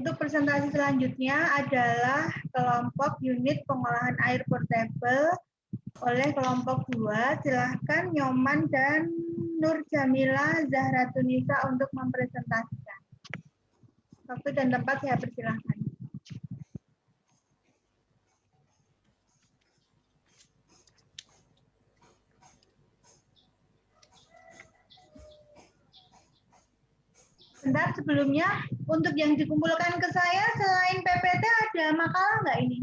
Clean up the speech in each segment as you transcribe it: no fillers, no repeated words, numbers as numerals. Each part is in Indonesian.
Untuk presentasi selanjutnya adalah kelompok unit pengolahan air portable oleh kelompok 2. Silahkan Nyoman dan Nur Jamila Zahratunisa untuk mempresentasikan. Waktu dan tempat saya persilahkan. Bentar, sebelumnya untuk yang dikumpulkan ke saya selain PPT ada makalah nggak ini?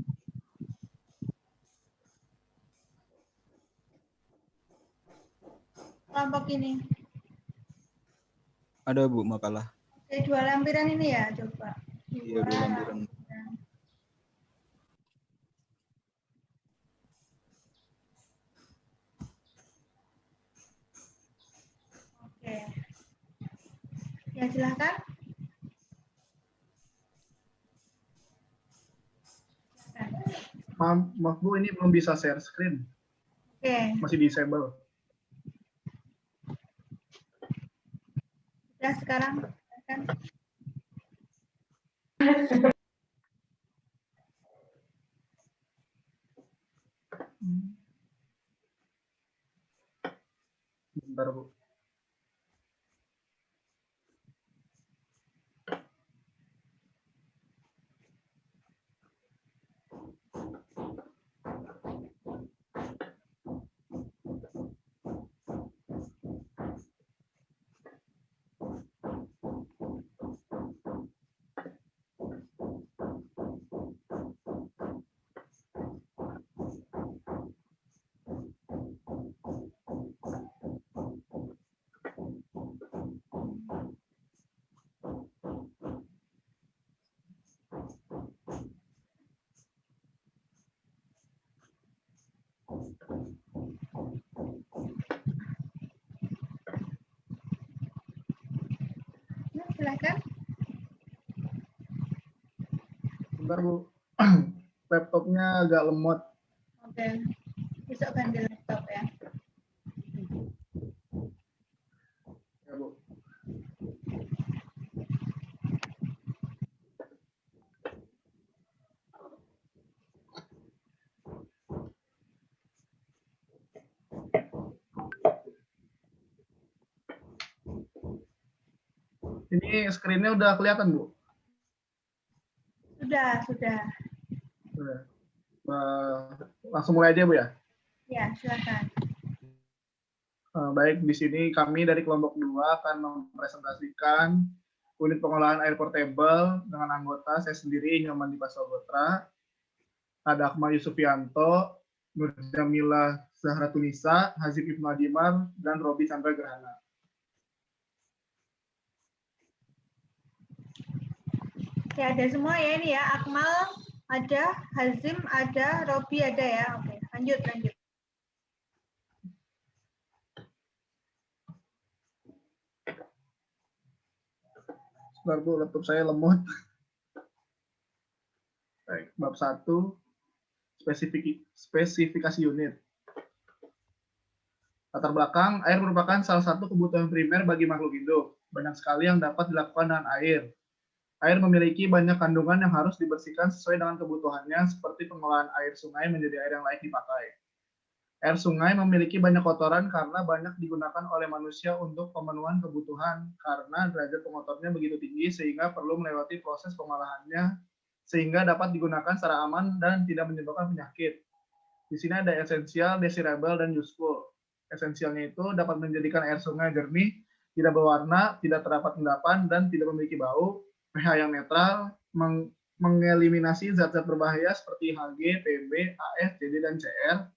Kelompok ini. Ada Bu makalah. Oke, 2 lampiran ini ya, coba. Iya, 2 lampiran. Oke. Ya, silahkan. Maaf Bu, ini belum bisa share screen. Oke. Masih disable. Ya, sekarang kan. Bentar Bu. Ya, silahkan. Bentar Bu. Laptopnya agak lemot. Oke. Besok ganti laptop ya. Ya Bu. Ini screen-nya udah kelihatan Bu? Sudah. Udah. Langsung mulai aja Bu ya? Ya, silakan. Baik, di sini kami dari kelompok 2 akan mempresentasikan unit pengolahan air portable dengan anggota saya sendiri, Nyoman Dipasogotra, ada Akmal Yusufianto, Nur Jamila Zahratunisa, Hazib Ibnu Adimar, dan Robi Chandra Gerhana. Ya, ada semua ya ini ya. Akmal ada, Hazim ada, Robi ada ya. Oke, lanjut. Sebentar Bu, laptop saya lemot. Baik, bab 1, spesifikasi unit. Latar belakang, air merupakan salah satu kebutuhan primer bagi makhluk hidup. Banyak sekali yang dapat dilakukan dengan air. Air memiliki banyak kandungan yang harus dibersihkan sesuai dengan kebutuhannya, seperti pengolahan air sungai menjadi air yang layak dipakai. Air sungai memiliki banyak kotoran karena banyak digunakan oleh manusia untuk pemenuhan kebutuhan, karena derajat pengotornya begitu tinggi sehingga perlu melewati proses pengolahannya sehingga dapat digunakan secara aman dan tidak menyebabkan penyakit. Di sini ada esensial, desirable, dan useful. Esensialnya itu dapat menjadikan air sungai jernih, tidak berwarna, tidak terdapat endapan, dan tidak memiliki bau, pH yang netral, mengeliminasi zat-zat berbahaya seperti Hg, Pb, AF, Cd, dan Cr,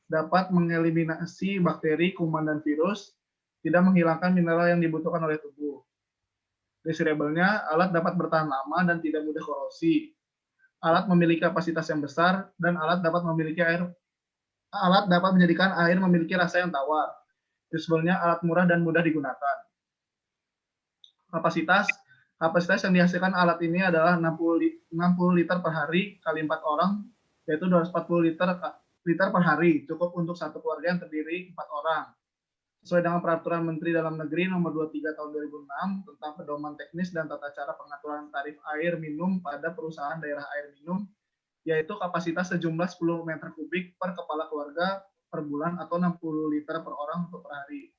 dapat mengeliminasi bakteri, kuman, dan virus, tidak menghilangkan mineral yang dibutuhkan oleh tubuh. Desirable-nya, alat dapat bertahan lama dan tidak mudah korosi. Alat memiliki kapasitas yang besar, dan alat dapat menjadikan air memiliki rasa yang tawar. Useful-nya, alat murah dan mudah digunakan. Kapasitas yang dihasilkan alat ini adalah 60 liter per hari kali 4 orang, yaitu 240 liter per hari, cukup untuk satu keluarga yang terdiri 4 orang. sesuai dengan Peraturan Menteri Dalam Negeri Nomor 23 Tahun 2006 tentang pedoman teknis dan tata cara pengaturan tarif air minum pada perusahaan daerah air minum, yaitu kapasitas sejumlah 10 meter kubik per kepala keluarga per bulan atau 60 liter per orang untuk per hari.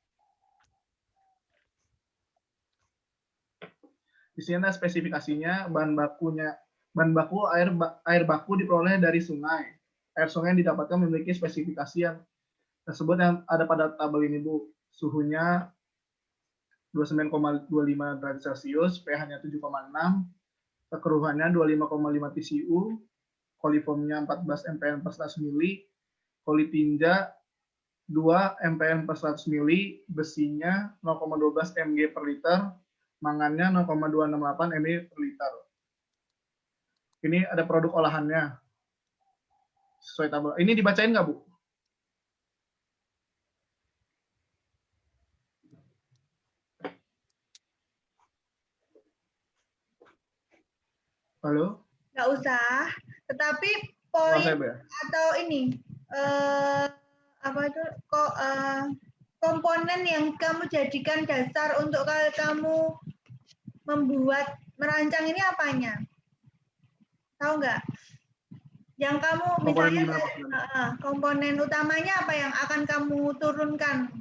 Di sini ada spesifikasinya, bahan baku air baku diperoleh dari sungai. Air sungai yang didapatkan memiliki spesifikasi yang tersebut yang ada pada tabel ini, Bu. Suhunya 29,25 derajat Celcius, pH-nya 7,6, kekeruhannya 25,5 TCU, koliformnya 14 mpn per 100 mili, kolitinja 2 mpn per 100 mili, besinya 0,12 mg per liter, mangannya 0,268 mg per liter. Ini ada produk olahannya. Sesuai tabel. Ini dibacain nggak, Bu? Halo? Nggak usah. Tetapi poin atau ini apa itu kok komponen yang kamu jadikan dasar untuk kamu merancang ini apanya? Tahu nggak? Yang kamu misalnya komponen utamanya apa yang akan kamu turunkan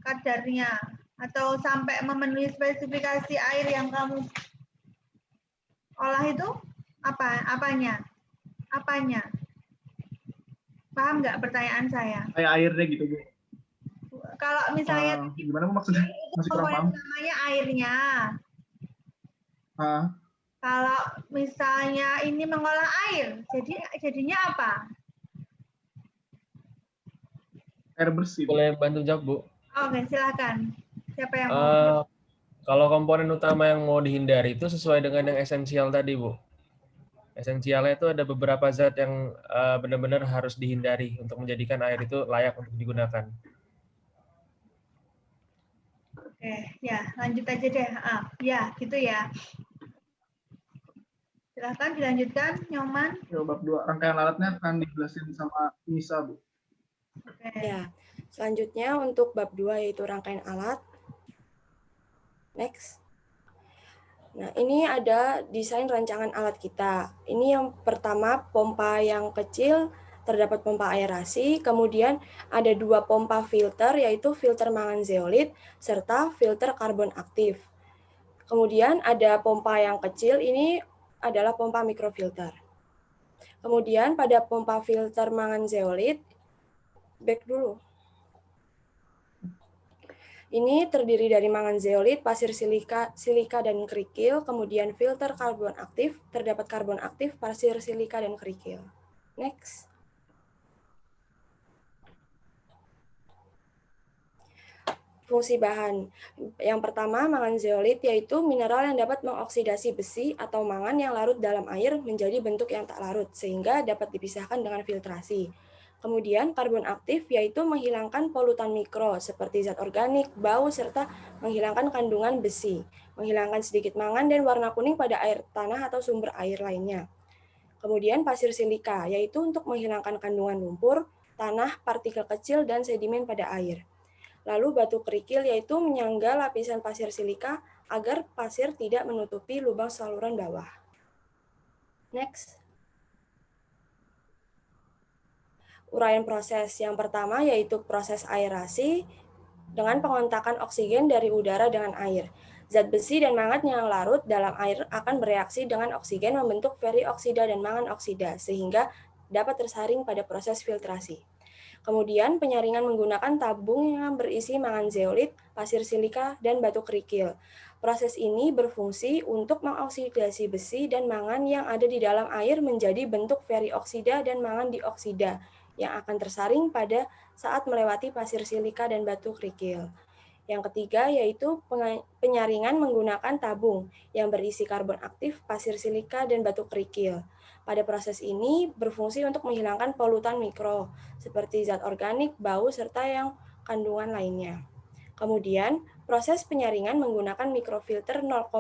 kadarnya atau sampai memenuhi spesifikasi air yang kamu olah itu apanya? Paham nggak pertanyaan saya? Kayak airnya gitu, Bu. Kalau misalnya gimana, Bu, maksudnya? Masih kurang paham. Namanya airnya. Ah. Kalau misalnya ini mengolah air, jadinya apa? Air bersih. Boleh bantu jawab, Bu? Oke, silakan. Siapa yang mau? Kalau komponen utama yang mau dihindari itu sesuai dengan yang esensial tadi, Bu. Esensialnya itu ada beberapa zat yang benar-benar harus dihindari untuk menjadikan air itu layak untuk digunakan. Oke, ya lanjut aja deh. Ya, gitu ya. Silahkan dilanjutkan, Nyoman. Bab 2, rangkaian alatnya akan dijelasin sama Nisa, Bu. Oke. Ya, selanjutnya untuk bab 2 yaitu rangkaian alat. Next. Nah, ini ada desain rancangan alat kita. Ini yang pertama, pompa yang kecil, terdapat pompa aerasi, kemudian ada 2 pompa filter, yaitu filter mangan zeolit, serta filter karbon aktif. Kemudian ada pompa yang kecil, ini adalah pompa mikrofilter. Kemudian pada pompa filter mangan zeolit, back dulu. Ini terdiri dari mangan zeolit, pasir silika, dan kerikil, kemudian filter karbon aktif, terdapat karbon aktif, pasir silika, dan kerikil. Next. Fungsi bahan. Yang pertama, mangan zeolit yaitu mineral yang dapat mengoksidasi besi atau mangan yang larut dalam air menjadi bentuk yang tak larut, sehingga dapat dipisahkan dengan filtrasi. Kemudian karbon aktif yaitu menghilangkan polutan mikro seperti zat organik, bau, serta menghilangkan kandungan besi, menghilangkan sedikit mangan dan warna kuning pada air tanah atau sumber air lainnya. Kemudian pasir silika yaitu untuk menghilangkan kandungan lumpur, tanah, partikel kecil, dan sedimen pada air. Lalu batu kerikil yaitu menyangga lapisan pasir silika agar pasir tidak menutupi lubang saluran bawah. Next. Uraian proses yang pertama yaitu proses aerasi dengan pengontakan oksigen dari udara dengan air. Zat besi dan mangan yang larut dalam air akan bereaksi dengan oksigen membentuk ferrioksida dan mangan oksida sehingga dapat tersaring pada proses filtrasi. Kemudian penyaringan menggunakan tabung yang berisi mangan zeolit, pasir silika, dan batu kerikil. Proses ini berfungsi untuk mengoksidasi besi dan mangan yang ada di dalam air menjadi bentuk ferrioksida dan mangan dioksida yang akan tersaring pada saat melewati pasir silika dan batu kerikil. Yang ketiga yaitu penyaringan menggunakan tabung yang berisi karbon aktif, pasir silika, dan batu kerikil. Pada proses ini berfungsi untuk menghilangkan polutan mikro, seperti zat organik, bau, serta yang kandungan lainnya. Kemudian, proses penyaringan menggunakan mikrofilter 0,5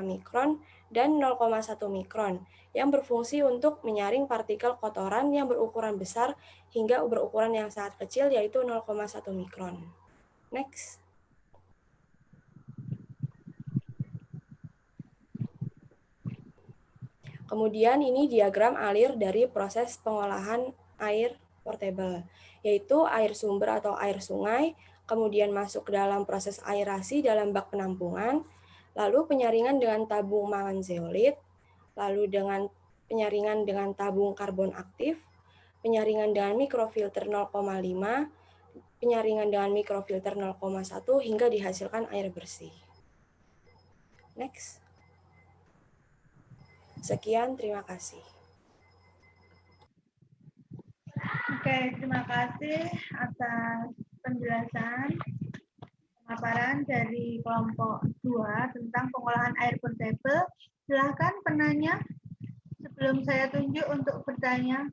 mikron dan 0,1 mikron, yang berfungsi untuk menyaring partikel kotoran yang berukuran besar hingga berukuran yang sangat kecil, yaitu 0,1 mikron. Next. Kemudian ini diagram alir dari proses pengolahan air portable, yaitu air sumber atau air sungai, kemudian masuk ke dalam proses aerasi dalam bak penampungan, lalu penyaringan dengan tabung mangan zeolit, lalu dengan penyaringan dengan tabung karbon aktif, penyaringan dengan mikrofilter 0,5, penyaringan dengan mikrofilter 0,1 hingga dihasilkan air bersih. Next. Sekian, terima kasih. Oke, terima kasih atas penjelasan pemaparan dari kelompok 2 tentang pengolahan air portable. Silahkan penanya sebelum saya tunjuk untuk bertanya.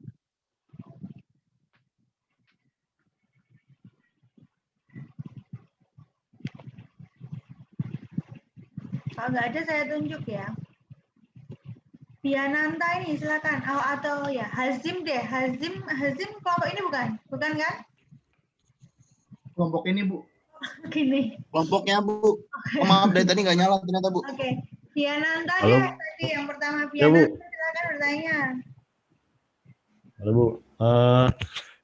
Kalau nggak ada saya tunjuk ya. Biananta ini silakan. Oh, atau ya Hazim deh. Hazim kelompok ini bukan kan? Kelompok ini, Bu. Gini. Kelompoknya, Bu. Oh, maaf, dari tadi nggak nyala ternyata, Bu. Oke. Biananta Halo. ya tadi yang pertama. Ya, Bu. Biananta silakan bertanya. Halo Bu,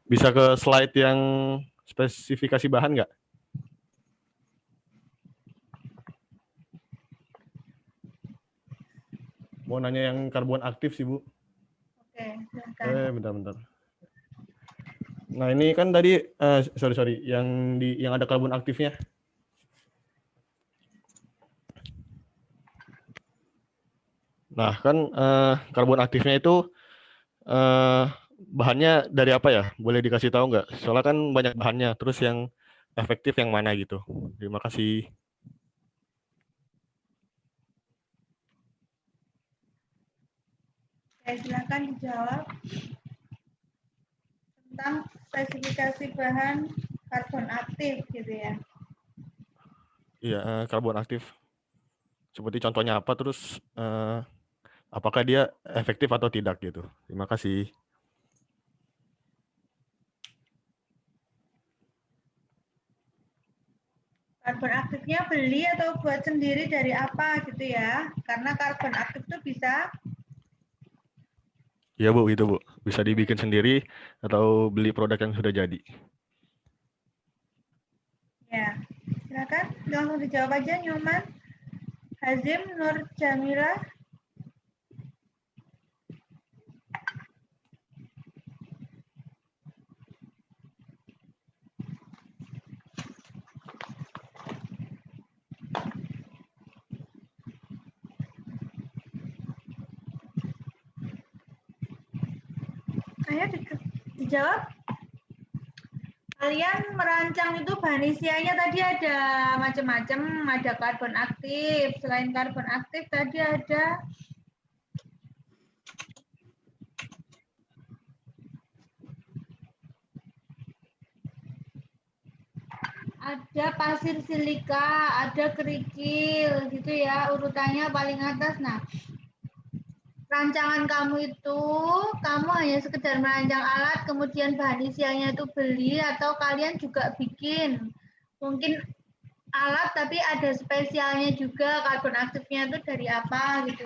bisa ke slide yang spesifikasi bahan nggak? Mau nanya yang karbon aktif sih Bu. Oke, silakan. Bentar. Nah ini kan tadi, sorry, yang ada karbon aktifnya. Nah kan karbon aktifnya itu bahannya dari apa ya? Boleh dikasih tahu nggak? Soalnya kan banyak bahannya. Terus yang efektif yang mana gitu? Terima kasih. Oke, silakan dijawab tentang spesifikasi bahan karbon aktif gitu ya. Iya, karbon aktif. Seperti contohnya apa, terus apakah dia efektif atau tidak gitu. Terima kasih. Karbon aktifnya beli atau buat sendiri dari apa gitu ya. Karena karbon aktif itu bisa. Iya Bu, itu Bu. Bisa dibikin sendiri atau beli produk yang sudah jadi. Ya, silakan langsung dijawab aja Nyoman. Hazim Nur Jamila. Ayo dijawab. Kalian merancang itu bahan isiannya tadi ada macam-macam, ada karbon aktif. Selain karbon aktif tadi ada pasir silika, ada kerikil gitu ya, urutannya paling atas. Nah, rancangan kamu itu, kamu hanya sekedar merancang alat, kemudian bahan isiannya itu beli, atau kalian juga bikin mungkin alat tapi ada spesialnya juga, karbon aktifnya itu dari apa gitu.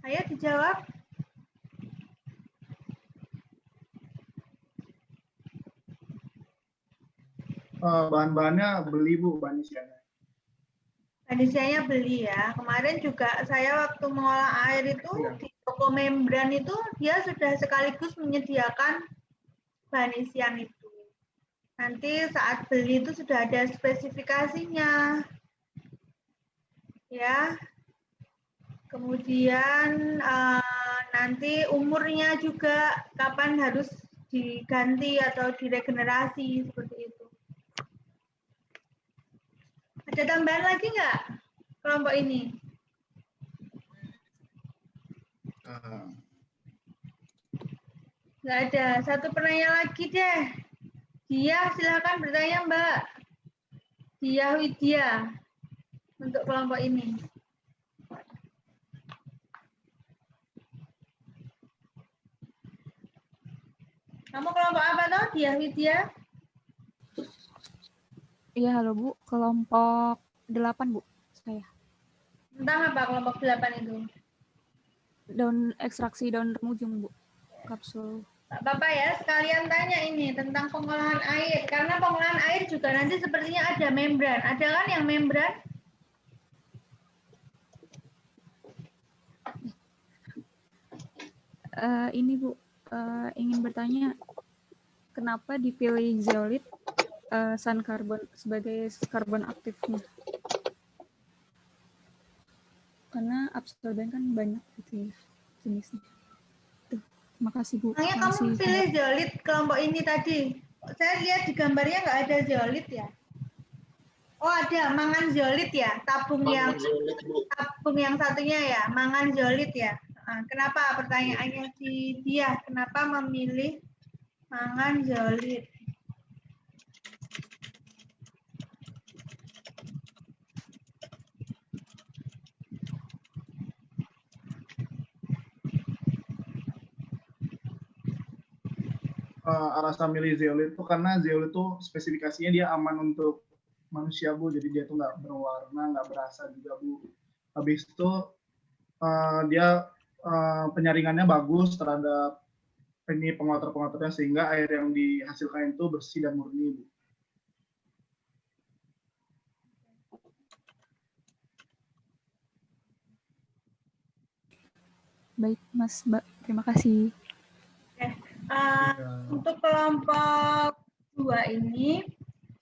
Ayo dijawab. Bahan-bahannya beli, Bu, bahan isiannya. Bahan isiannya beli ya. Kemarin juga saya waktu mengolah air itu di toko membran itu dia sudah sekaligus menyediakan bahan isian itu. Nanti saat beli itu sudah ada spesifikasinya. Ya. Kemudian nanti umurnya juga kapan harus diganti atau diregenerasi seperti itu. Ada tambahan lagi nggak kelompok ini? Nggak ada. Satu penanya lagi deh. Dia silakan bertanya Mbak. Dia Widya. untuk kelompok ini. Kamu kelompok apa toh, Diah Widya? Iya, halo Bu. Kelompok 8, Bu. Saya. Tentang apa kelompok 8 itu? Daun ekstraksi daun remujung, Bu. Kapsul. Bapak ya, sekalian tanya ini tentang pengolahan air. Karena pengolahan air juga nanti sepertinya ada membran. Ada kan yang membran? Ini Bu, ingin bertanya, kenapa dipilih zeolit sun karbon sebagai karbon aktifnya? Karena absorben kan banyak gitu ya jenisnya. Tuh, makasih Bu. Makanya kamu pilih zeolit kelompok ini tadi. Saya lihat di gambarnya nggak ada zeolit ya. Oh ada, mangan zeolit ya, tabung yang satunya ya, mangan zeolit ya. Nah, kenapa pertanyaannya si dia, kenapa memilih mangan zeolit? Alasan milih zeolit itu karena zeolit itu spesifikasinya dia aman untuk manusia Bu, jadi dia tuh nggak berwarna, nggak berasa juga Bu. Habis itu dia penyaringannya bagus terhadap ini penguatar-penguatarnya sehingga air yang dihasilkan itu bersih dan murni Bu. Baik Mas, Mbak. Terima kasih. Untuk kelompok 2 ini,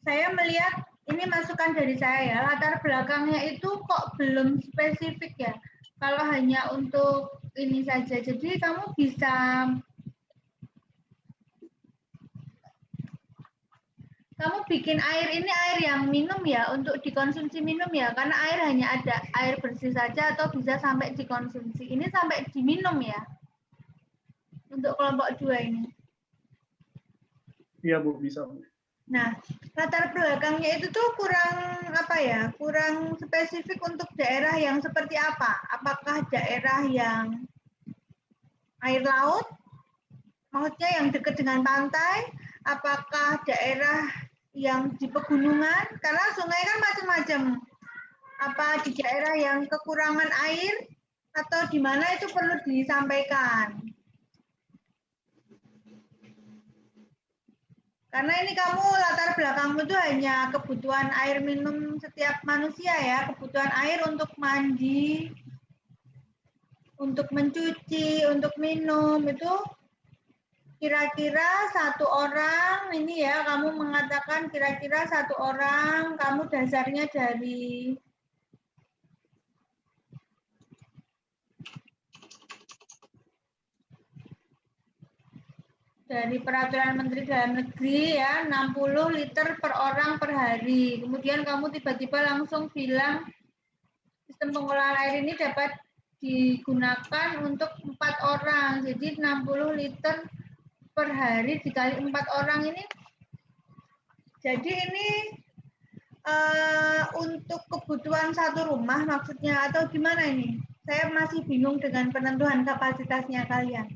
saya melihat ini masukan dari saya ya, latar belakangnya itu kok belum spesifik ya. Kalau hanya untuk ini saja, jadi kamu bisa bikin air ini air yang minum ya, untuk dikonsumsi minum ya, karena air hanya ada air bersih saja atau bisa sampai dikonsumsi. Ini sampai diminum ya, untuk kelompok 2 ini. Iya Bu, bisa Bu. Nah, latar belakangnya itu tuh kurang spesifik untuk daerah yang seperti apa? Apakah daerah yang air laut, maksudnya yang dekat dengan pantai? Apakah daerah yang di pegunungan? Karena sungai kan macam-macam. Apa di daerah yang kekurangan air atau di mana itu perlu disampaikan? Karena ini kamu latar belakangmu itu hanya kebutuhan air minum setiap manusia ya, kebutuhan air untuk mandi, untuk mencuci, untuk minum itu kira-kira 1 orang ini ya, kamu mengatakan kira-kira 1 orang, kamu dasarnya dari Peraturan Menteri Dalam Negeri ya, 60 liter per orang per hari. Kemudian kamu tiba-tiba langsung bilang sistem pengolahan air ini dapat digunakan untuk 4 orang. Jadi 60 liter per hari dikali 4 orang ini. Jadi ini untuk kebutuhan satu rumah maksudnya atau gimana ini? Saya masih bingung dengan penentuan kapasitasnya kalian.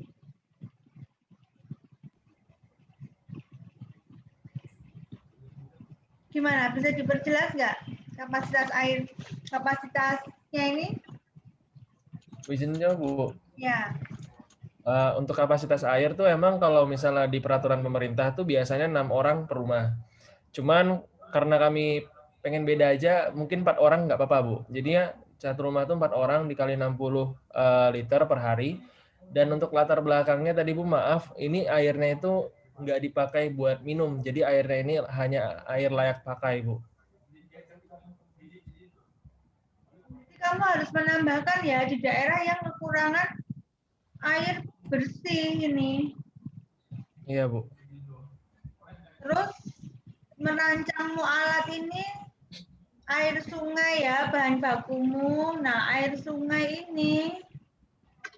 Gimana? Bisa diperjelas nggak kapasitasnya ini? Izinnya Bu. Ya. Untuk kapasitas air tuh emang kalau misalnya di peraturan pemerintah tuh biasanya 6 orang per rumah. Cuman karena kami pengen beda aja, mungkin 4 orang nggak apa-apa Bu. Jadinya satu rumah tuh 4 orang dikali 60 liter per hari. Dan untuk latar belakangnya tadi Bu, maaf, ini airnya itu nggak dipakai buat minum. Jadi airnya ini hanya air layak pakai Bu. Kamu harus menambahkan ya di daerah yang kekurangan air bersih ini. Iya Bu. Terus merancang mualat ini air sungai ya, bahan bakumu. Nah, air sungai ini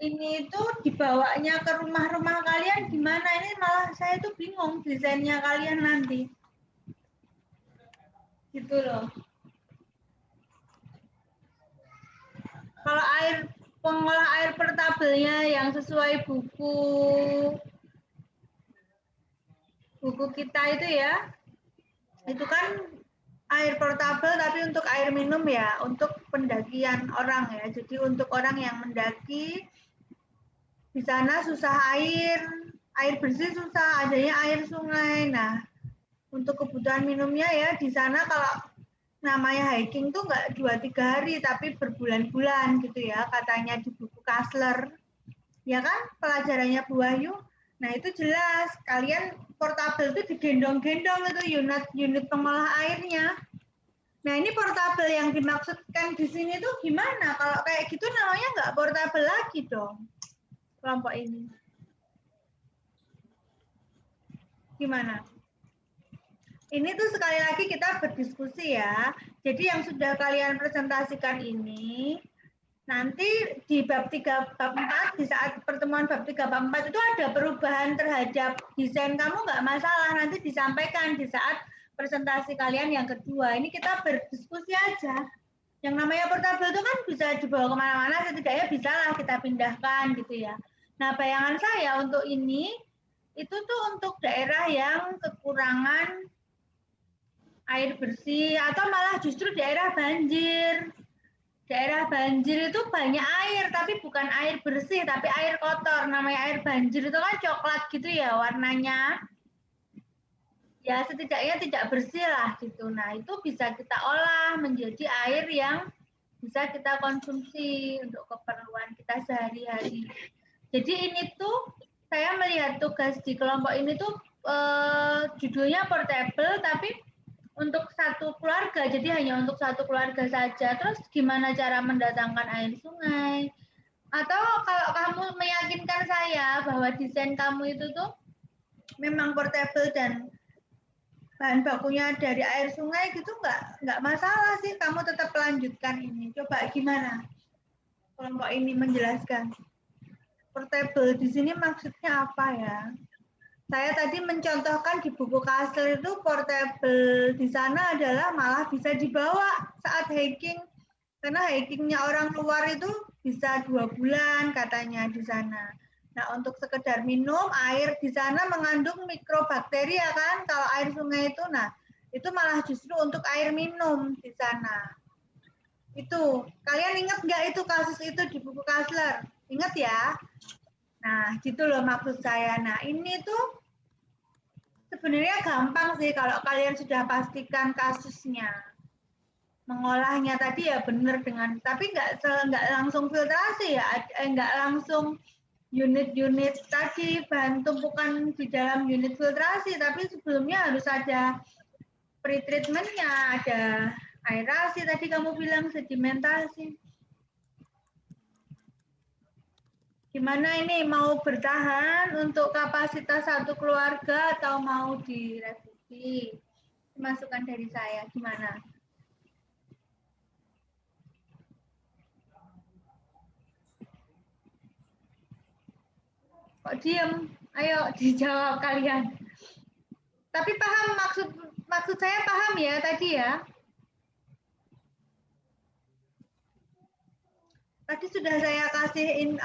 itu dibawanya ke rumah-rumah kalian gimana? Ini malah saya tuh bingung desainnya kalian nanti. Gitu loh. kalau pengolah air portabelnya yang sesuai buku kita itu ya, itu kan air portabel tapi untuk air minum ya, untuk pendakian orang ya. Jadi untuk orang yang mendaki di sana susah air bersih susah, adanya air sungai. Nah, untuk kebutuhan minumnya ya di sana kalau namanya hiking tuh nggak 2-3 hari tapi berbulan-bulan gitu ya, katanya di buku Kasler. Ya kan pelajarannya Bu Wahyu. Nah, itu jelas kalian portabel itu digendong-gendong itu unit pengolah airnya. Nah, ini portabel yang dimaksudkan di sini tuh gimana? Kalau kayak gitu namanya nggak portabel lagi dong, kelompok ini. Gimana? Ini tuh sekali lagi kita berdiskusi ya. Jadi yang sudah kalian presentasikan ini, nanti di bab 3, bab 4, di saat pertemuan bab 3, bab 4 itu ada perubahan terhadap desain kamu nggak masalah. Nanti disampaikan di saat presentasi kalian yang kedua. Ini kita berdiskusi aja. Yang namanya portabel itu kan bisa dibawa kemana-mana, setidaknya bisa lah kita pindahkan gitu ya. Nah, bayangan saya untuk ini, itu tuh untuk daerah yang kekurangan air bersih, atau malah justru daerah banjir. Daerah banjir itu banyak air, tapi bukan air bersih, tapi air kotor. Namanya air banjir itu kan coklat gitu ya warnanya. Ya setidaknya tidak bersih lah gitu. Nah itu bisa kita olah menjadi air yang bisa kita konsumsi untuk keperluan kita sehari-hari. Jadi ini tuh saya melihat tugas di kelompok ini tuh judulnya portable tapi untuk satu keluarga, jadi hanya untuk satu keluarga saja. Terus gimana cara mendatangkan air sungai? Atau kalau kamu meyakinkan saya bahwa desain kamu itu tuh memang portable dan bahan bakunya dari air sungai gitu nggak masalah sih, kamu tetap lanjutkan ini. Coba gimana kelompok ini menjelaskan portable di sini maksudnya apa ya? Saya tadi mencontohkan di buku Kastel itu portable di sana adalah malah bisa dibawa saat hiking, karena hikingnya orang luar itu bisa 2 bulan katanya di sana. Nah, untuk sekedar minum, air di sana mengandung mikrobakteri ya kan, kalau air sungai itu, nah itu malah justru untuk air minum di sana. Itu, kalian ingat nggak itu kasus itu di buku Kasler? Ingat ya? Nah, gitu loh maksud saya. Nah, ini tuh sebenarnya gampang sih kalau kalian sudah pastikan kasusnya. Mengolahnya tadi ya benar dengan, tapi nggak langsung filtrasi ya, nggak langsung unit-unit tadi bahan tumpukan di dalam unit filtrasi, tapi sebelumnya harus ada pre-treatmentnya, ada aerasi tadi kamu bilang, sedimentasi. Gimana ini, mau bertahan untuk kapasitas satu keluarga atau mau direvisi? Masukan dari saya, gimana? Kok diem? Ayo dijawab kalian. Tapi paham maksud saya, paham ya tadi ya? Tadi sudah saya kasih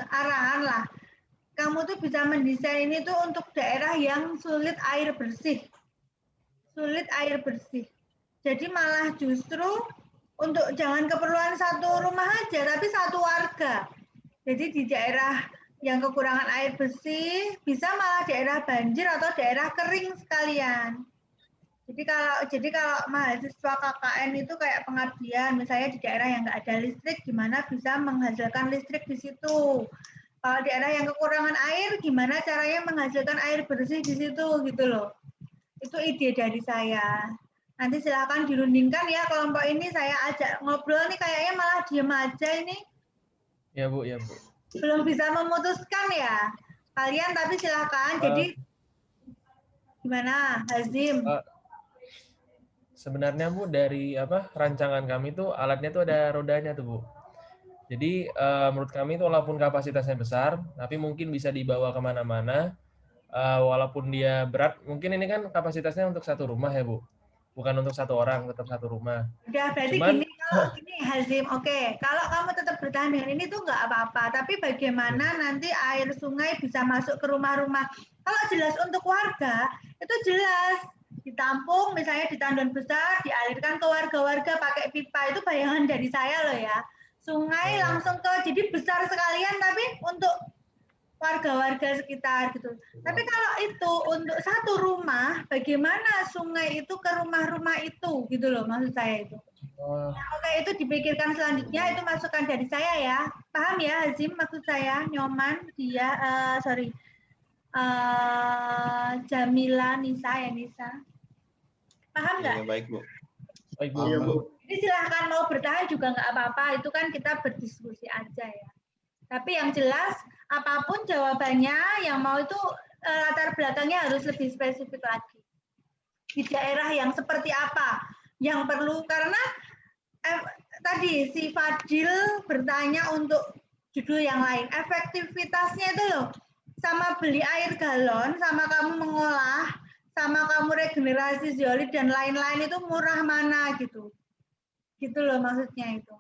arahan lah. Kamu tuh bisa mendesain ini tuh untuk daerah yang sulit air bersih. Sulit air bersih. Jadi malah justru untuk jangan keperluan satu rumah aja, tapi satu warga. Jadi di daerah yang kekurangan air bersih, bisa malah daerah banjir atau daerah kering sekalian. Jadi kalau mahasiswa KKN itu kayak pengabdian, misalnya di daerah yang nggak ada listrik, gimana bisa menghasilkan listrik di situ. Kalau daerah yang kekurangan air, gimana caranya menghasilkan air bersih di situ, gitu loh. Itu ide dari saya. Nanti silakan dirundingkan ya kelompok ini, saya ajak ngobrol nih, kayaknya malah diem aja ini. Ya Bu, ya Bu. Belum bisa memutuskan ya kalian, tapi silakan. Jadi gimana, Hazim? Sebenarnya Bu, dari rancangan kami tuh alatnya tuh ada rodanya tuh Bu. Jadi menurut kami itu walaupun kapasitasnya besar, tapi mungkin bisa dibawa kemana-mana. Walaupun dia berat, mungkin ini kan kapasitasnya untuk satu rumah ya Bu, bukan untuk satu orang, tetap satu rumah. Udah, berarti Cuman, gini, gini Hazim, oke. Kalau kamu tetap bertahan dengan ini tuh nggak apa-apa. Tapi bagaimana nanti air sungai bisa masuk ke rumah-rumah? Kalau jelas untuk warga, itu jelas ditampung, misalnya di tandon besar, dialirkan ke warga-warga pakai pipa. Itu bayangan dari saya loh ya. Sungai langsung ke, jadi besar sekalian, tapi untuk warga-warga sekitar gitu. Tapi kalau itu untuk satu rumah, bagaimana sungai itu ke rumah-rumah itu gitu loh maksud saya itu. Nah, oke, itu dipikirkan selanjutnya, itu masukan dari saya ya. Paham ya Hazim maksud saya? Nyoman, dia, Jamila, Nisa ya Nisa. Paham nggak? Iya, baik, Bu. Baik, Bu. Iya, Bu. Jadi silahkan mau bertahan juga nggak apa-apa, itu kan kita berdiskusi aja ya. Tapi yang jelas, apapun jawabannya, yang mau itu latar belakangnya harus lebih spesifik lagi. Di daerah yang seperti apa yang perlu, karena tadi si Fadil bertanya untuk judul yang lain. Efektivitasnya itu loh, sama beli air galon, sama kamu mengolah, sama kamu regenerasi zeolit dan lain-lain itu murah mana gitu. Gitu loh maksudnya itu.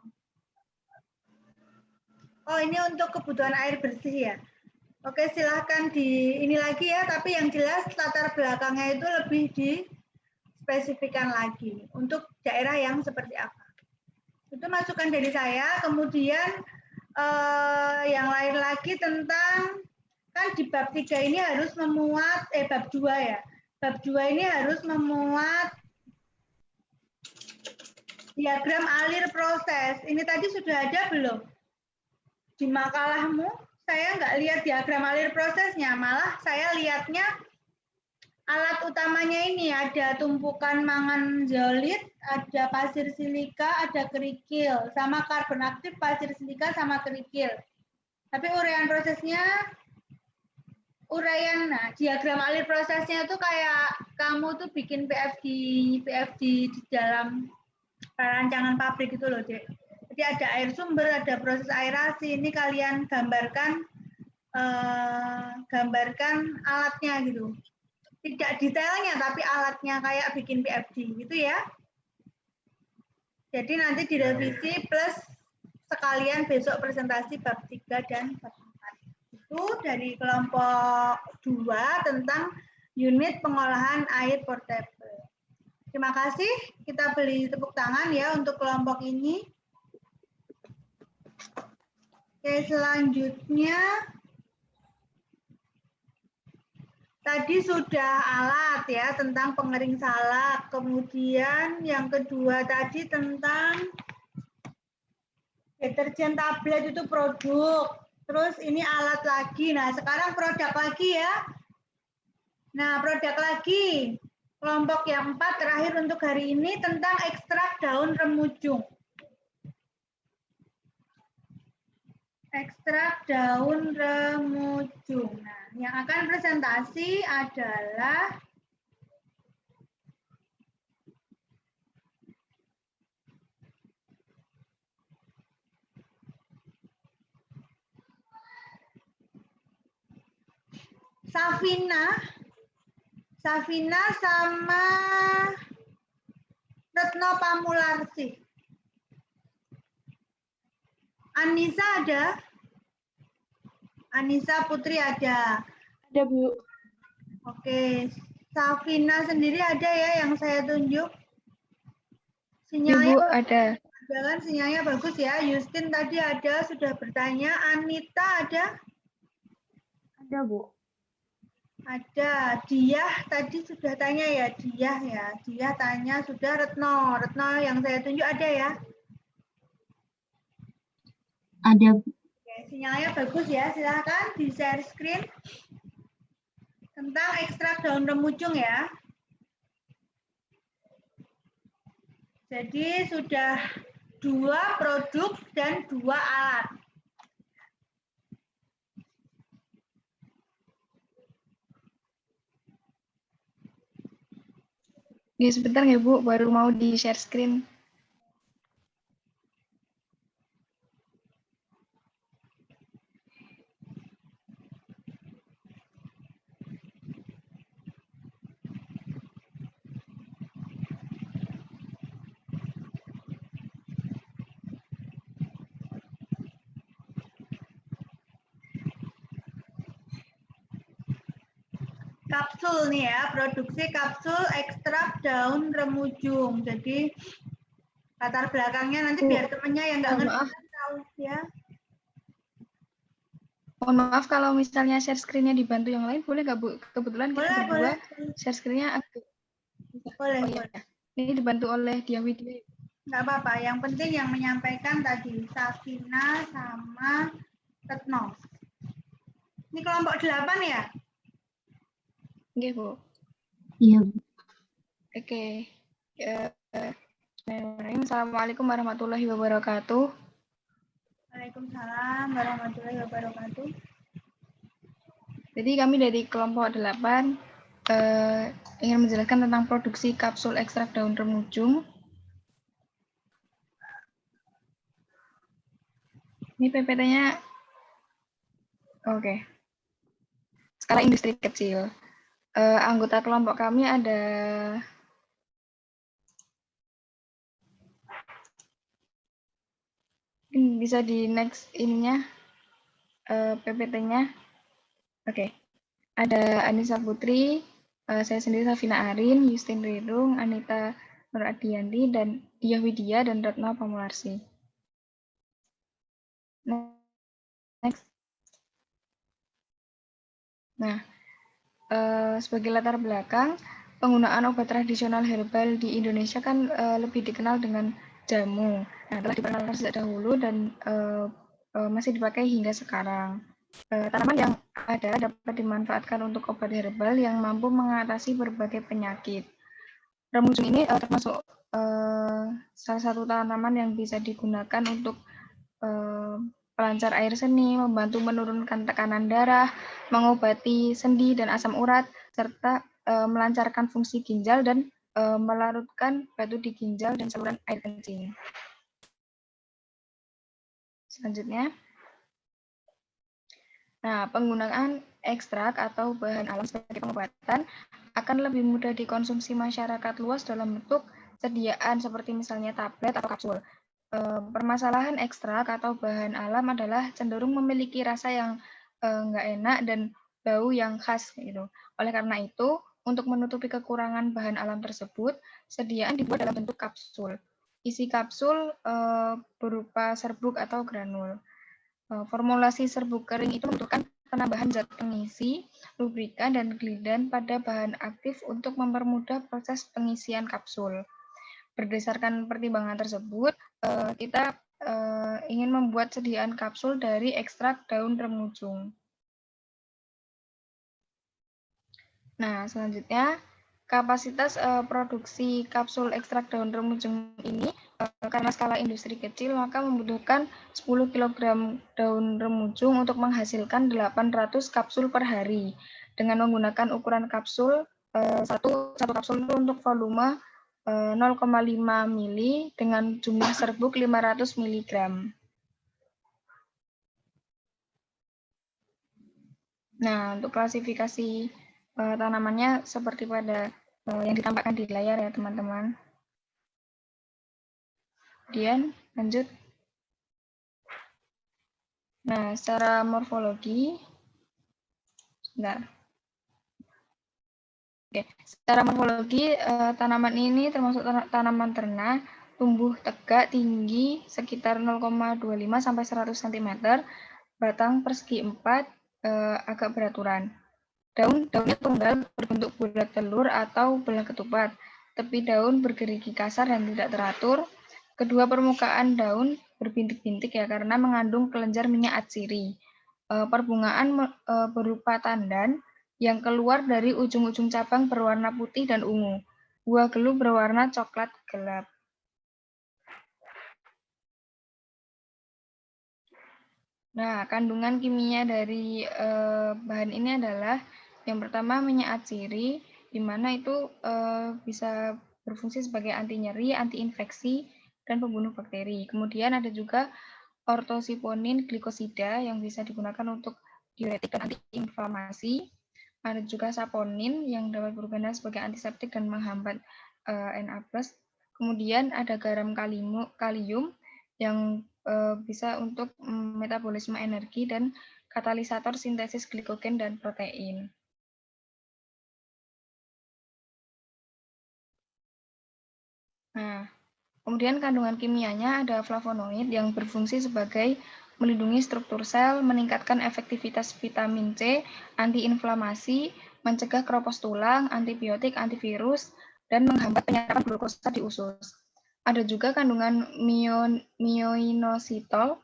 Oh, ini untuk kebutuhan air bersih ya. Oke, silahkan di ini lagi ya, tapi yang jelas latar belakangnya itu lebih dispesifikan lagi untuk daerah yang seperti apa. Itu masukan dari saya. Kemudian yang lain lagi tentang, kan di bab 3 ini harus memuat, bab 2 ya. Bab 2 ini harus memuat diagram alir proses. Ini tadi sudah ada belum? Di makalahmu saya nggak lihat diagram alir prosesnya, malah saya lihatnya alat utamanya ini ada tumpukan mangan zeolit, ada pasir silika, ada kerikil, sama karbon aktif, pasir silika, sama kerikil. Tapi uraian prosesnya, nah, diagram alir prosesnya itu kayak kamu tuh bikin PFD di dalam perancangan pabrik itu loh, Dek. Jadi ada air sumber, ada proses aerasi. Ini kalian gambarkan alatnya gitu. Tidak detailnya, tapi alatnya kayak bikin PFD gitu ya. Jadi nanti direvisi plus sekalian besok presentasi bab 3 dan bab 4. Itu dari kelompok 2 tentang unit pengolahan air portable. Terima kasih. Kita beri tepuk tangan ya untuk kelompok ini. Oke, selanjutnya tadi sudah alat ya tentang pengering salak. Kemudian yang kedua tadi tentang deterjen tablet itu produk. Terus ini alat lagi. Nah, sekarang produk lagi ya. Nah, produk lagi. Kelompok yang 4 terakhir untuk hari ini tentang ekstrak daun remujung. Ekstrak daun remujung. Nah, yang akan presentasi adalah Safina sama Retno Pamularsi. Anissa ada? Anissa Putri ada? Ada, Bu. Oke. Safina sendiri ada ya yang saya tunjuk? Ibu Sinyalnya ada. kan sinyalnya bagus ya. Justin tadi ada, sudah bertanya. Anita ada? Ada, Bu. Ada. Diah tadi sudah tanya ya, Diah ya. Diah tanya sudah. Retno yang saya tunjuk ada ya? Ada. Oke, sinyalnya bagus ya. Silakan di share screen tentang ekstrak daun remujung ya. Jadi sudah 2 produk dan 2 alat. Ini sebentar ya Bu, baru mau di share screen. kapsul nih ya, produksi kapsul ekstrak daun remujung. Jadi latar belakangnya nanti biar temennya yang nggak ngerti maaf. tahu ya. Mohon maaf kalau misalnya share screen-nya dibantu yang lain, boleh nggak Bu? Kebetulan kita Boleh, berdua boleh. share screen-nya agak... Boleh, Oh, iya. boleh. Ini dibantu oleh Dia Widya. Nggak apa-apa, yang penting yang menyampaikan tadi Safina sama Retno. Ini kelompok 8 ya? Oke, Bu. Iya. Oke. Assalamualaikum warahmatullahi wabarakatuh. Waalaikumsalam warahmatullahi wabarakatuh. Jadi kami dari kelompok 8 ingin menjelaskan tentang produksi kapsul ekstrak daun remujung. Ini PPT-nya, oke. Skala industri kecil. Anggota kelompok kami ada bisa di next ininya PPT-nya. Oke. Ada Anissa Putri, saya sendiri Safina Arin, Justin Rirung, Anita Nur Adianti, dan Dia Widya dan Retno Pamularsi. Next. Nah, sebagai latar belakang, penggunaan obat tradisional herbal di Indonesia kan lebih dikenal dengan jamu. Nah, telah diperkenalkan sejak dahulu dan masih dipakai hingga sekarang. Tanaman yang ada dapat dimanfaatkan untuk obat herbal yang mampu mengatasi berbagai penyakit. Remujung ini termasuk salah satu tanaman yang bisa digunakan untuk pelancar air seni, membantu menurunkan tekanan darah, mengobati sendi dan asam urat, serta melancarkan fungsi ginjal dan melarutkan batu di ginjal dan saluran air kencing. Selanjutnya, nah, penggunaan ekstrak atau bahan alam sebagai pengobatan akan lebih mudah dikonsumsi masyarakat luas dalam bentuk sediaan seperti misalnya tablet atau kapsul. Permasalahan ekstrak atau bahan alam adalah cenderung memiliki rasa yang nggak enak dan bau yang khas gitu. Oleh karena itu, untuk menutupi kekurangan bahan alam tersebut, sediaan dibuat dalam bentuk kapsul. Isi kapsul berupa serbuk atau granul. Formulasi serbuk kering itu membutuhkan penambahan zat pengisi, lubrikan, dan glidan pada bahan aktif untuk mempermudah proses pengisian kapsul. Berdasarkan pertimbangan tersebut, kita ingin membuat sediaan kapsul dari ekstrak daun remujung. Nah, selanjutnya, kapasitas produksi kapsul ekstrak daun remujung ini, karena skala industri kecil, maka membutuhkan 10 kg daun remujung untuk menghasilkan 800 kapsul per hari. Dengan menggunakan ukuran kapsul, satu kapsul itu untuk volume 0,5 mili dengan jumlah serbuk 500 mg. Nah, untuk klasifikasi tanamannya seperti pada yang ditampakkan di layar ya, teman-teman. Kemudian, lanjut. Nah, secara morfologi, sebentar. Oke, secara morfologi tanaman ini termasuk tanaman ternak, tumbuh tegak tinggi sekitar 0,25 sampai 100 cm, batang persegi 4 agak beraturan. Daunnya tunggal berbentuk bulat telur atau belah ketupat. Tepi daun bergerigi kasar dan tidak teratur. Kedua permukaan daun berbintik-bintik ya karena mengandung kelenjar minyak atsiri. Perbungaan berupa tandan yang keluar dari ujung-ujung cabang berwarna putih dan ungu. Buah gelu berwarna coklat gelap. Nah, kandungan kimia dari bahan ini adalah yang pertama minyak atsiri, di mana itu bisa berfungsi sebagai anti nyeri, anti infeksi, dan pembunuh bakteri. Kemudian ada juga ortosiponin glikosida yang bisa digunakan untuk diuretik dan antiinflamasi. Ada juga saponin yang dapat berguna sebagai antiseptik dan menghambat Na+. Kemudian ada garam kalium yang bisa untuk metabolisme energi dan katalisator sintesis glikogen dan protein. Nah, kemudian kandungan kimianya ada flavonoid yang berfungsi sebagai melindungi struktur sel, meningkatkan efektivitas vitamin C, antiinflamasi, mencegah keropos tulang, antibiotik, antivirus, dan menghambat penyerapan glukosa di usus. Ada juga kandungan myoinositol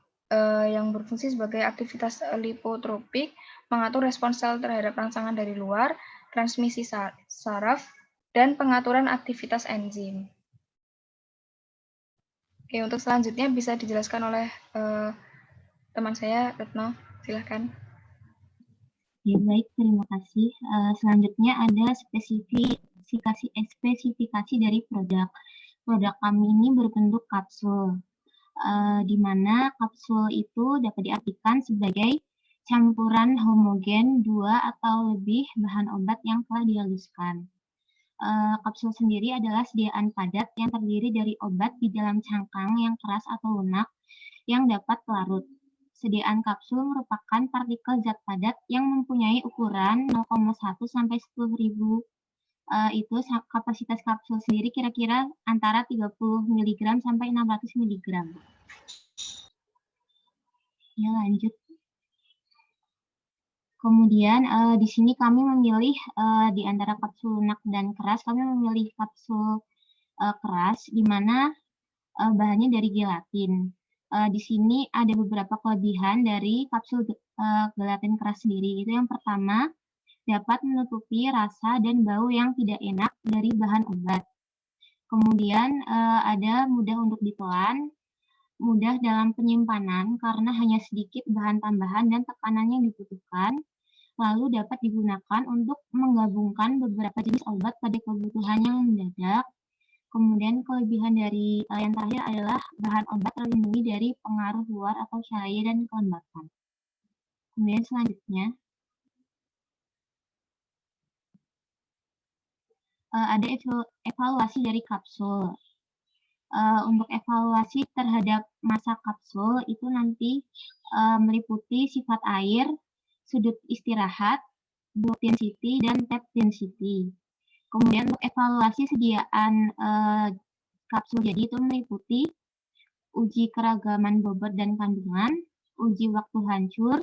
yang berfungsi sebagai aktivitas lipotropik, mengatur respons sel terhadap rangsangan dari luar, transmisi saraf, dan pengaturan aktivitas enzim. Oke, untuk selanjutnya bisa dijelaskan oleh teman saya, Retno. Silahkan. Ya, baik, terima kasih. Selanjutnya ada spesifikasi dari produk. Produk kami ini berbentuk kapsul, di mana kapsul itu dapat diartikan sebagai campuran homogen 2 atau lebih bahan obat yang telah dihaluskan. Kapsul sendiri adalah sediaan padat yang terdiri dari obat di dalam cangkang yang keras atau lunak yang dapat larut. Sediaan kapsul merupakan partikel zat padat yang mempunyai ukuran 0,1 sampai 10.000. Itu kapasitas kapsul sendiri kira-kira antara 30 mg sampai 600 mg. Ya, lanjut. Kemudian di sini kami memilih di antara kapsul lunak dan keras, kami memilih kapsul keras, di mana bahannya dari gelatin. Di sini ada beberapa kelebihan dari kapsul gelatin keras sendiri. Itu yang pertama, dapat menutupi rasa dan bau yang tidak enak dari bahan obat. Kemudian ada mudah untuk ditelan, mudah dalam penyimpanan karena hanya sedikit bahan tambahan dan tekanan yang dibutuhkan, lalu dapat digunakan untuk menggabungkan beberapa jenis obat pada kebutuhan yang mendadak. Kemudian kelebihan dari yang terakhir adalah bahan obat terlindungi dari pengaruh luar atau cahaya dan kelembapan. Kemudian selanjutnya ada evaluasi dari kapsul. Untuk evaluasi terhadap massa kapsul itu nanti meliputi sifat air, sudut istirahat, bulk density, dan tap density. Kemudian untuk evaluasi sediaan kapsul jadi itu meliputi uji keragaman bobot dan kandungan, uji waktu hancur,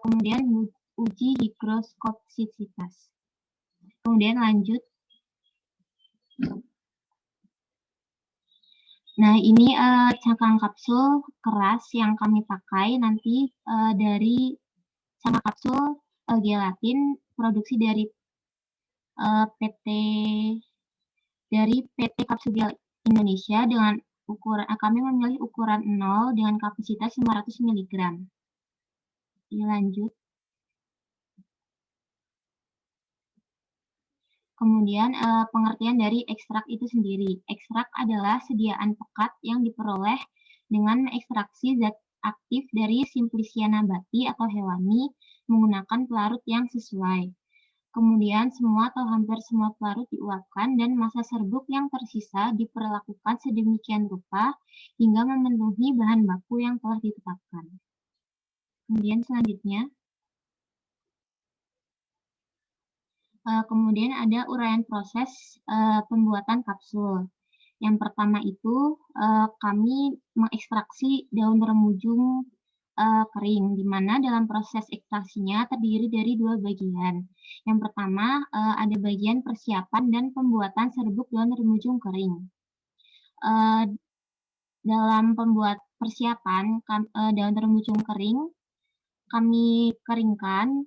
kemudian uji higroskopisitas. Kemudian lanjut. Nah, ini cangkang kapsul keras yang kami pakai nanti dari cangkang kapsul gelatin produksi dari PT Kapsul Indonesia dengan ukuran kami memilih ukuran 0 dengan kapasitas 500 mg. Ini lanjut. Kemudian pengertian dari ekstrak itu sendiri. Ekstrak adalah sediaan pekat yang diperoleh dengan ekstraksi zat aktif dari Simplicia nabati atau hewani menggunakan pelarut yang sesuai. Kemudian semua atau hampir semua pelarut diuapkan dan massa serbuk yang tersisa diperlakukan sedemikian rupa hingga memenuhi bahan baku yang telah ditetapkan. Kemudian selanjutnya, kemudian ada uraian proses pembuatan kapsul. Yang pertama itu kami mengekstraksi daun remujung kering, di mana dalam proses ekstraksinya terdiri dari 2 bagian. Yang pertama ada bagian persiapan dan pembuatan serbuk daun remujung kering. Dalam persiapan daun remujung kering, kami keringkan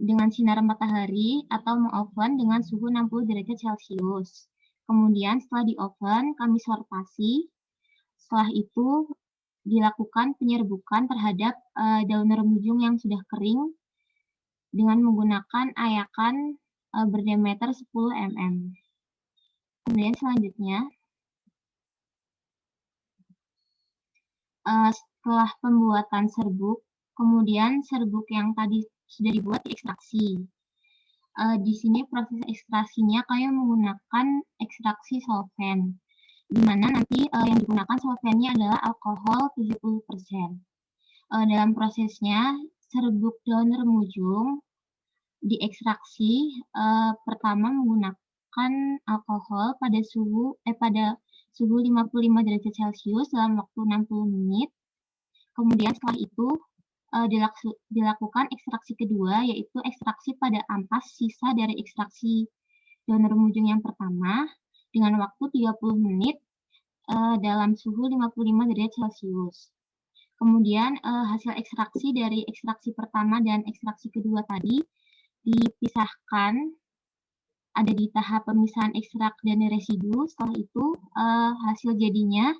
dengan sinar matahari atau mengoven dengan suhu 60 derajat Celcius. Kemudian setelah di oven, kami sortasi. Setelah itu dilakukan penyerbukan terhadap daun remujung yang sudah kering dengan menggunakan ayakan berdiameter 10 mm. Kemudian selanjutnya, setelah pembuatan serbuk, kemudian serbuk yang tadi sudah dibuat diekstraksi. Di sini proses ekstraksinya kami menggunakan ekstraksi solvent, di mana nanti yang digunakan solventnya adalah alkohol 70%. Dalam prosesnya, serbuk daun remujung diekstraksi pertama menggunakan menambahkan alkohol pada suhu 55 derajat Celcius dalam waktu 60 menit. Kemudian setelah itu dilakukan ekstraksi kedua, yaitu ekstraksi pada ampas sisa dari ekstraksi donor mujung yang pertama dengan waktu 30 menit dalam suhu 55 derajat Celcius. Kemudian hasil ekstraksi dari ekstraksi pertama dan ekstraksi kedua tadi dipisahkan, ada di tahap pemisahan ekstrak dan residu. Setelah itu hasil jadinya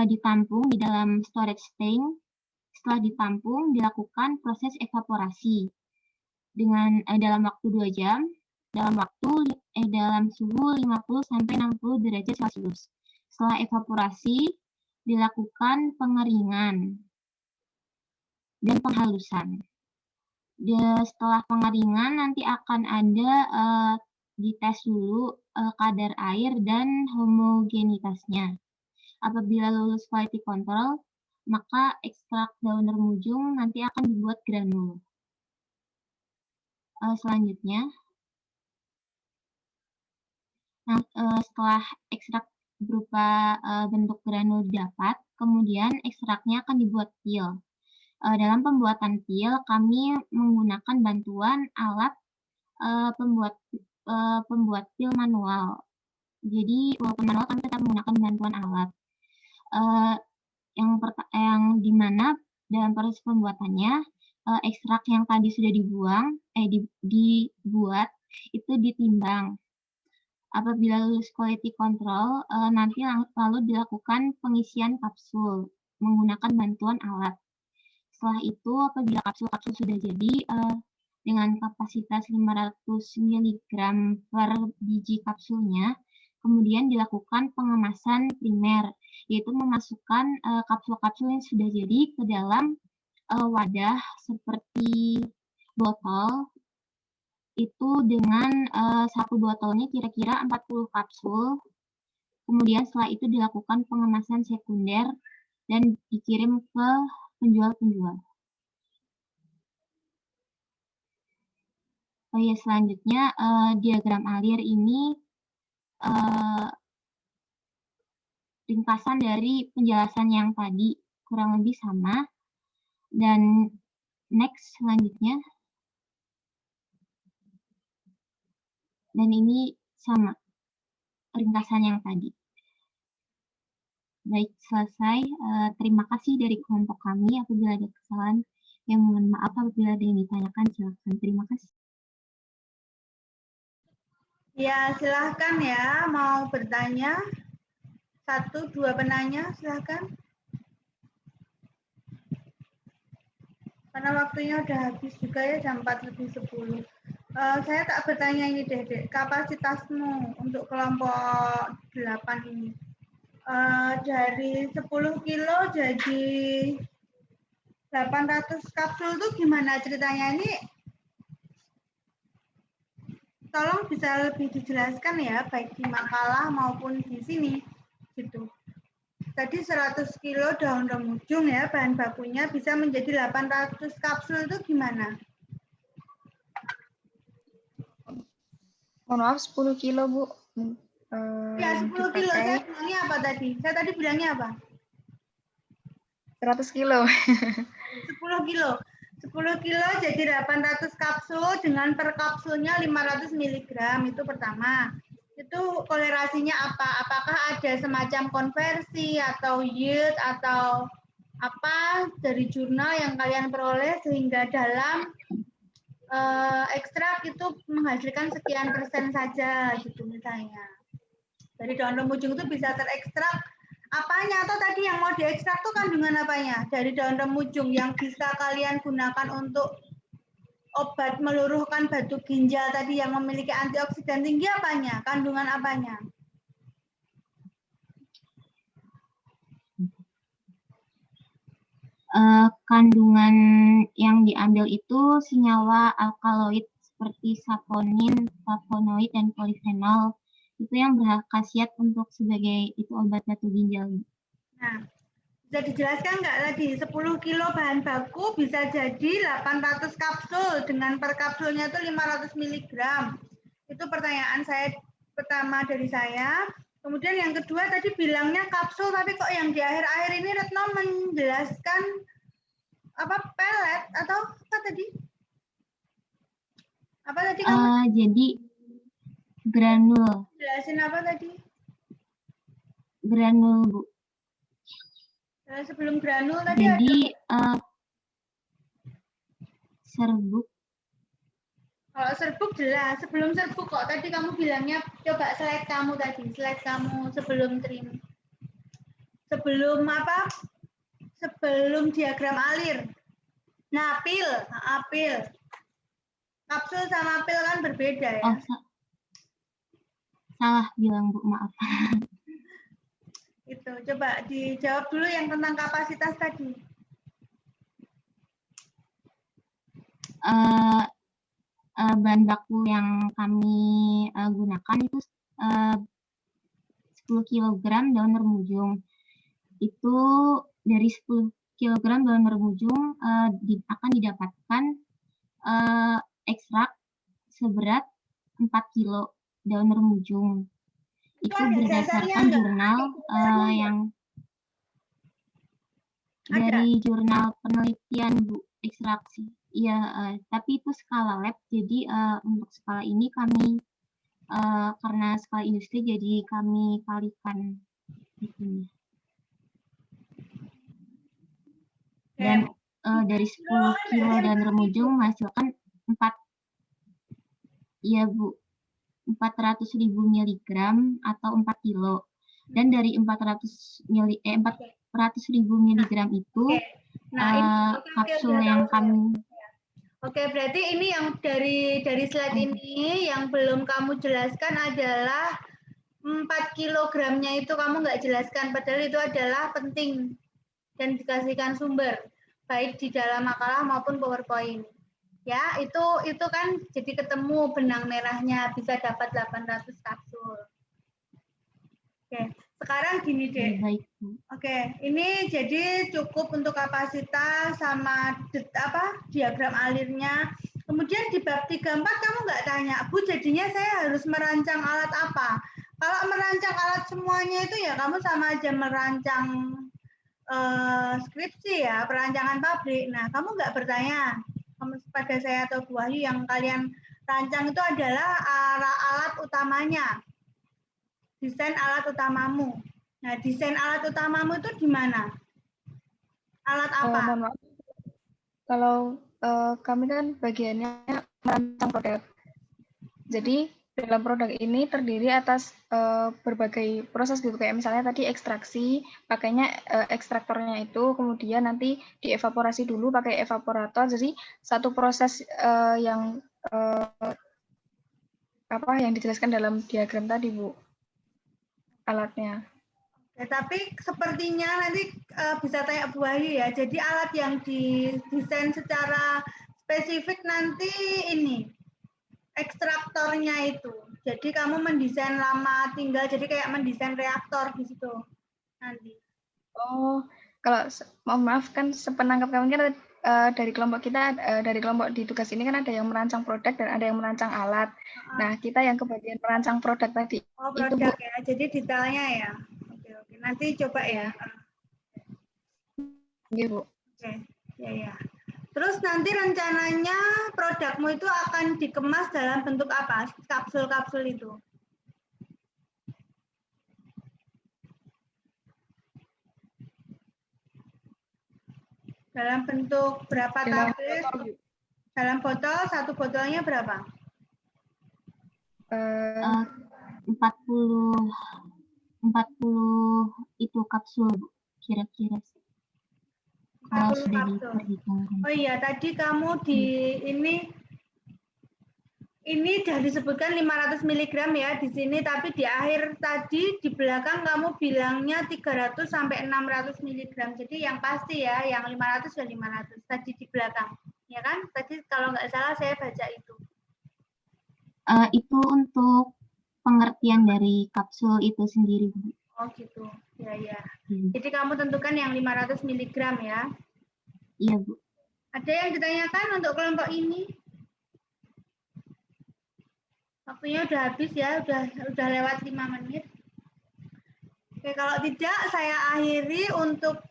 ditampung di dalam storage tank. Setelah ditampung, dilakukan proses evaporasi dengan dalam waktu 2 jam, dalam suhu 50-60 derajat Celcius. Setelah evaporasi, dilakukan pengeringan dan penghalusan. Setelah pengeringan nanti akan ada dites dulu kadar air dan homogenitasnya. Apabila lulus quality control, maka ekstrak daun termujung nanti akan dibuat granul. Selanjutnya, setelah ekstrak berupa bentuk granul didapat, kemudian ekstraknya akan dibuat pil. Dalam pembuatan pil, kami menggunakan bantuan alat pembuat pil manual. Jadi, walaupun manual, kami tetap menggunakan bantuan alat. Yang dimana dalam proses pembuatannya, ekstrak yang tadi sudah dibuat, itu ditimbang. Apabila lulus quality control, nanti lalu dilakukan pengisian kapsul menggunakan bantuan alat. Setelah itu, apabila kapsul-kapsul sudah jadi dengan kapasitas 500 mg per biji kapsulnya, kemudian dilakukan pengemasan primer, yaitu memasukkan kapsul-kapsul yang sudah jadi ke dalam wadah seperti botol, itu dengan satu botolnya kira-kira 40 kapsul. Kemudian setelah itu dilakukan pengemasan sekunder dan dikirim ke penjual-penjual. Selanjutnya diagram alir ini ringkasan dari penjelasan yang tadi, kurang lebih sama. Dan next selanjutnya. Dan ini sama ringkasan yang tadi. Baik, selesai. Terima kasih dari kelompok kami. Apabila ada kesalahan, mohon maaf. Apabila ada yang ditanyakan, silakan. Terima kasih. Ya, silahkan ya. Mau bertanya? 1, 2 penanya, silahkan. Karena waktunya udah habis juga ya, jam 4:10. Saya tak bertanya ini deh, Dek. Kapasitasmu untuk kelompok 8 ini. Dari 10 kilo jadi 800 kapsul itu gimana ceritanya? Ini tolong bisa lebih dijelaskan ya, baik di makalah maupun di sini. Gitu. Tadi 100 kilo daun remujung ya, bahan bakunya bisa menjadi 800 kapsul itu gimana? Mohon maaf, 10 kilo, Bu. Ya, 10 kilo. Saya bilangnya apa tadi? Saya tadi bilangnya apa? 100 kilo. 10 kilo. 10 kilo jadi 800 kapsul dengan per kapsulnya 500 mg. Itu pertama. Itu kolerasinya apa? Apakah ada semacam konversi atau yield atau apa dari jurnal yang kalian peroleh sehingga dalam ekstrak itu menghasilkan sekian persen saja gitu misalnya. Dari daun remujung itu bisa terekstrak apanya atau tadi yang mau diekstrak itu kandungan apanya dari daun remujung yang bisa kalian gunakan untuk obat meluruhkan batu ginjal tadi yang memiliki antioksidan tinggi apanya? Kandungan apanya? Kandungan yang diambil itu senyawa alkaloid seperti saponin, flavonoid, dan polifenol. Itu yang berkhasiat untuk sebagai itu obat batu ginjal. Nah, bisa dijelaskan nggak tadi 10 kilo bahan baku bisa jadi 800 kapsul dengan per kapsulnya itu 500 mg. Itu pertanyaan saya pertama dari saya. Kemudian yang kedua tadi bilangnya kapsul, tapi kok yang di akhir-akhir ini Retno menjelaskan apa pelet atau apa tadi? Apa tadi kamu Jadi granul, jelasin apa tadi? granul Bu. Sebelum granul tadi Jadi ada serbuk. kalau serbuk jelas, sebelum serbuk kok tadi kamu bilangnya coba slide kamu tadi, slide kamu sebelum trim. Sebelum apa? Sebelum diagram alir. Nah, pil. Kapsul sama pil kan berbeda ya. Oh, salah bilang Bu, maaf. Itu coba dijawab dulu yang tentang kapasitas tadi. Bahan baku yang kami gunakan itu 10 kg daun remujung. Itu dari 10 kg daun remujung akan didapatkan ekstrak seberat 4 kilo daun remujung. Itu berdasarkan jurnal yang dari jurnal penelitian Bu, ekstraksi. Iya, tapi itu skala lab. Jadi untuk skala ini kami karena skala industri jadi kami kalikan itunya. Dan dari 10 kilo daun remujung menghasilkan 400.000 miligram atau 4 kilo. Dan dari 400.000 miligram itu kapsul yang kami. Oke, berarti ini yang dari slide ini yang belum kamu jelaskan adalah 4 kilogramnya itu kamu nggak jelaskan, padahal itu adalah penting dan dikasihkan sumber baik di dalam makalah maupun PowerPoint. Ya, itu kan jadi ketemu benang merahnya bisa dapat 800 kapsul. Oke, sekarang gini deh. Oke, ini jadi cukup untuk kapasitas sama diagram alirnya. Kemudian di bab 34 kamu nggak tanya, Bu, jadinya saya harus merancang alat apa? Kalau merancang alat semuanya itu ya kamu sama aja merancang skripsi ya, perancangan pabrik. Nah, kamu nggak bertanya pada saya atau Bu Wahyu, yang kalian rancang itu adalah alat utamanya. Desain alat utamamu. Nah, desain alat utamamu itu di mana? Alat apa? Mohon maaf. Kalau kami kan bagiannya merancang produk. Jadi dalam produk ini terdiri atas berbagai proses gitu, kayak misalnya tadi ekstraksi, pakainya ekstraktornya itu, kemudian nanti dievaporasi dulu pakai evaporator. Jadi satu proses yang yang dijelaskan dalam diagram tadi, Bu, alatnya. Ya, tapi sepertinya nanti bisa tanya Bu Wahyu ya. Jadi alat yang didesain secara spesifik nanti ini ekstraktornya itu. Jadi kamu mendesain lama tinggal, jadi kayak mendesain reaktor di situ nanti. Oh, kalau mohon maaf kan sepenangkap kami kan dari kelompok kita, dari kelompok di tugas ini kan ada yang merancang produk dan ada yang merancang alat. Nah, kita yang kebagian merancang produk tadi. Oh, produk itu, ya. Jadi detailnya ya. Oke. Nanti coba ya. Iya, Bu. Oke. Ya. Terus nanti rencananya produkmu itu akan dikemas dalam bentuk apa? Kapsul-kapsul itu. Dalam bentuk berapa tablet? Dalam botol, satu botolnya berapa? 40 itu kapsul, kira-kira. Kalau sudah diperhitungkan. Oh iya, tadi kamu di ini sudah disebutkan 500 mg ya di sini, tapi di akhir tadi di belakang kamu bilangnya 300 sampai 600 mg. Jadi yang pasti ya, yang 500 dan 500 tadi di belakang. Ya kan? Tadi kalau nggak salah saya baca itu. Itu untuk pengertian dari kapsul itu sendiri, Bu. Oh gitu. Ya. Jadi kamu tentukan yang 500 mg ya. Iya, Bu. Ada yang ditanyakan untuk kelompok ini? Waktunya udah habis ya, udah lewat 5 menit. Oke, kalau tidak saya akhiri untuk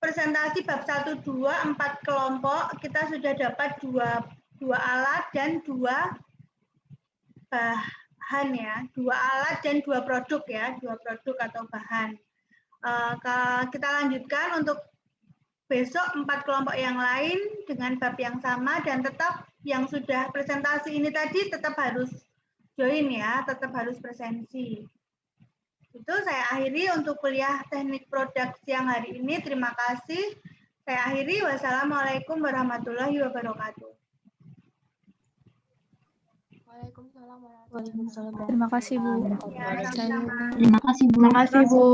presentasi bab 1, 2, 4 kelompok. Kita sudah dapat dua alat dan 2 bahan ya, 2 alat dan 2 produk ya, 2 produk atau bahan. Kita lanjutkan untuk besok 4 kelompok yang lain dengan bab yang sama, dan tetap yang sudah presentasi ini tadi tetap harus join ya, tetap harus presensi. Itu saya akhiri untuk kuliah teknik produk siang hari ini. Terima kasih. Saya akhiri. Wassalamualaikum warahmatullahi wabarakatuh. Waalaikumsalam warahmatullahi wabarakatuh. Terima kasih, Bu. Ya, sama-sama. Terima kasih, Bu. Terima kasih, Bu.